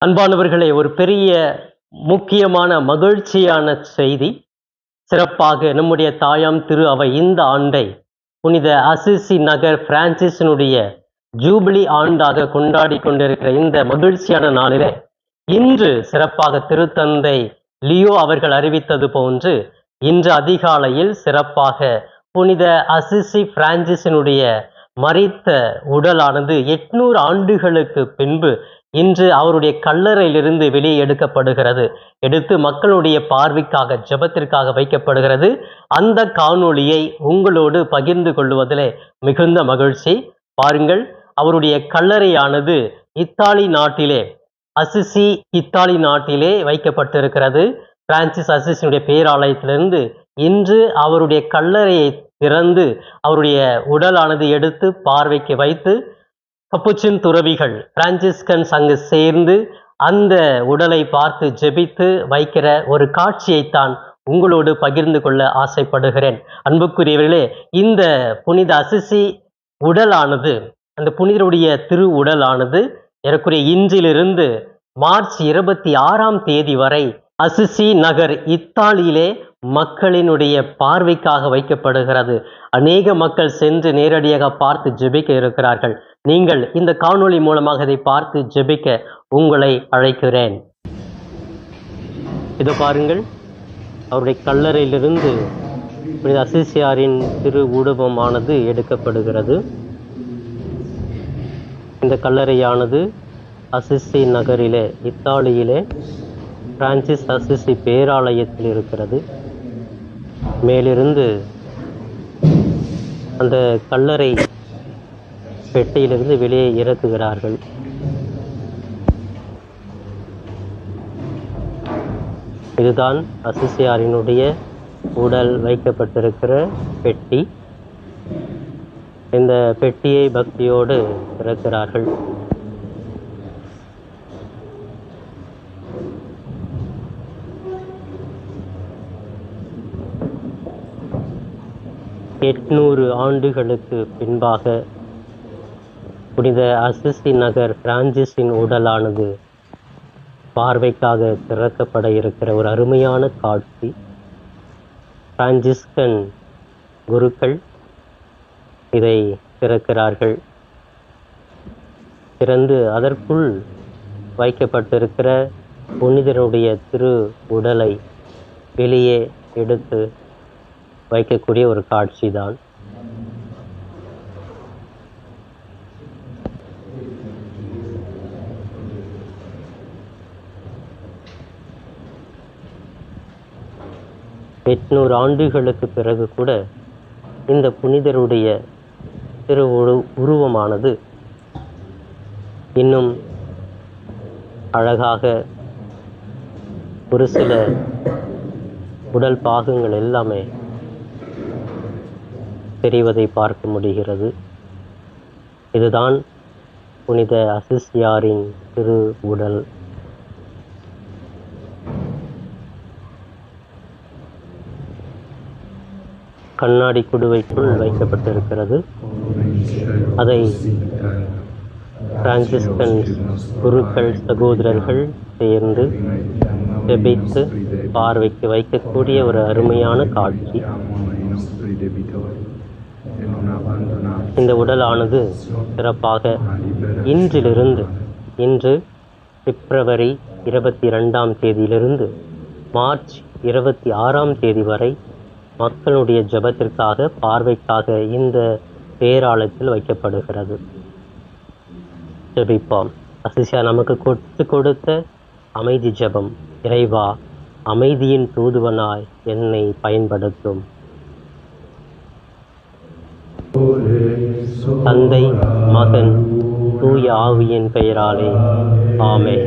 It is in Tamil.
அன்பானவர்களே, ஒரு பெரிய முக்கியமான மகிழ்ச்சியான செய்தி. சிறப்பாக நம்முடைய தாயாம் திரு அவை இந்த ஆண்டை புனித அசிசி நகர் பிரான்சிஸினுடைய ஜூபிலி ஆண்டாக கொண்டாடி கொண்டிருக்கிற இந்த மகிழ்ச்சியான நாளிலே இன்று சிறப்பாக திருத்தந்தை லியோ அவர்கள் அறிவித்தது போன்று இன்று அதிகாலையில் சிறப்பாக புனித அசிசி பிரான்சிஸினுடைய மரித்த உடலானது 800 ஆண்டுகளுக்கு பின்பு இன்று அவருடைய கல்லறையிலிருந்து வெளியே எடுக்கப்படுகிறது. எடுத்து மக்களுடைய பார்வைக்காக ஜெபத்திற்காக வைக்கப்படுகிறது. அந்த காணொளியை உங்களோடு பகிர்ந்து கொள்வதிலே மிகுந்த மகிழ்ச்சி. பாருங்கள், அவருடைய கல்லறையானது இத்தாலி நாட்டிலே, அசிசி இத்தாலி நாட்டிலே வைக்கப்பட்டிருக்கிறது. பிரான்சிஸ் அசிசியுடைய பேராலயத்திலிருந்து இன்று அவருடைய கல்லறையை திறந்து அவருடைய உடலானது எடுத்து பார்வைக்கு வைத்து கப்புச்சின் துறவிகள் பிரான்சிஸ்கன்ஸ் அங்கு சேர்ந்து அந்த உடலை பார்த்து ஜெபித்து வைக்கிற ஒரு காட்சியைத்தான் உங்களோடு பகிர்ந்து கொள்ள ஆசைப்படுகிறேன். அன்புக்குரியவர்களே, இந்த புனித அசிசி உடலானது, அந்த புனிதருடைய திரு உடலானது ஏறக்குறைய இன்றிலிருந்து மார்ச் 26 வரை அசிசி நகர் இத்தாலியிலே மக்களினுடைய பார்வைக்காக வைக்கப்படுகிறது. அநேக மக்கள் சென்று நேரடியாக பார்த்து ஜெபிக்க இருக்கிறார்கள். நீங்கள் இந்த காணொளி மூலமாக இதை பார்த்து ஜெபிக்க உங்களை அழைக்கிறேன். இதோ பாருங்கள், அவருடைய கல்லறையிலிருந்து அசிசியாரின் திரு உருவமானது எடுக்கப்படுகிறது. இந்த கல்லறையானது அசிசி நகரிலே, இத்தாலியிலே பிரான்சிஸ் அசிசி பேராலயத்தில் இருக்கிறது. மேலிருந்து அந்த கல்லறை பெட்டியிலிருந்து வெளியே இறக்குகிறார்கள். இதுதான் அசிசியாரினுடைய உடல் வைக்கப்பட்டிருக்கிற பெட்டி. இந்த பெட்டியை பக்தியோடு திறக்கிறார்கள். எட்நூறு ஆண்டுகளுக்கு பின்பாக புனித அசிசி நகர் பிரான்சிஸின் உடலானது பார்வைக்காக திறக்கப்பட இருக்கிற ஒரு அருமையான காட்சி. பிரான்சிஸ்கன் குருக்கள் இதை திறக்கிறார்கள். திறந்து அதற்குள் வைக்கப்பட்டிருக்கிற புனிதனுடைய திரு உடலை வெளியே எடுத்து வைக்கக்கூடிய ஒரு காட்சி தான். எட்நூறு ஆண்டுகளுக்கு பிறகு கூட இந்த புனிதருடைய திரு உருவமானது இன்னும் அழகாக ஒரு சில உடல் பாகங்கள் எல்லாமே தெரிவதை பார்க்க முடிகிறது. இதுதான் புனித அசிசியாரின் திரு உடல். கண்ணாடி குடுவைக்குள் வைக்கப்பட்டிருக்கிறது. அதை பிரான்சிஸ்கன் குருக்கள் சகோதரர்கள் சேர்ந்து ஜெபித்து பார்வைக்கு வைக்கக்கூடிய ஒரு அருமையான காட்சி. இந்த உடலானது சிறப்பாக இன்றிலிருந்து, இன்று பிப்ரவரி 22 மார்ச் 26 வரை மக்களுடைய ஜெபத்திற்காக பார்வைக்காக இந்த பேராலயத்தில் வைக்கப்படுகிறது. ஜெபிப்போம். அசிசியா நமக்கு கொடுத்த அமைதி ஜெபம். இறைவா, அமைதியின் தூதுவனாய் என்னை பயன்படுத்தும். தந்தை, மகன், தூய ஆவியின் பெயராலே ஆமென்.